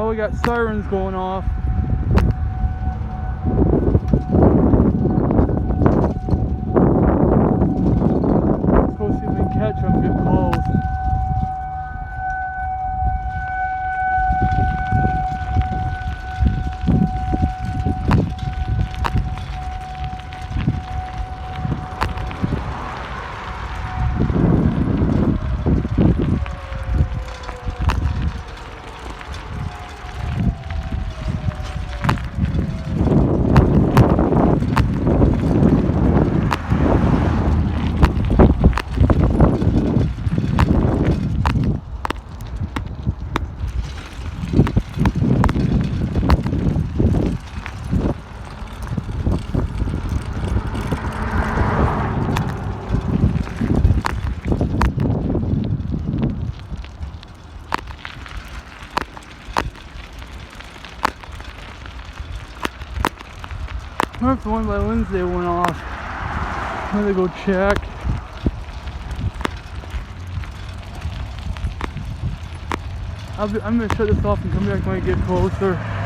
Oh, we got sirens going off. Let's go see if we can catch them, get close. I wonder if the one by Wednesday went off. I'm gonna go check. I'm gonna shut this off and come back when I get closer.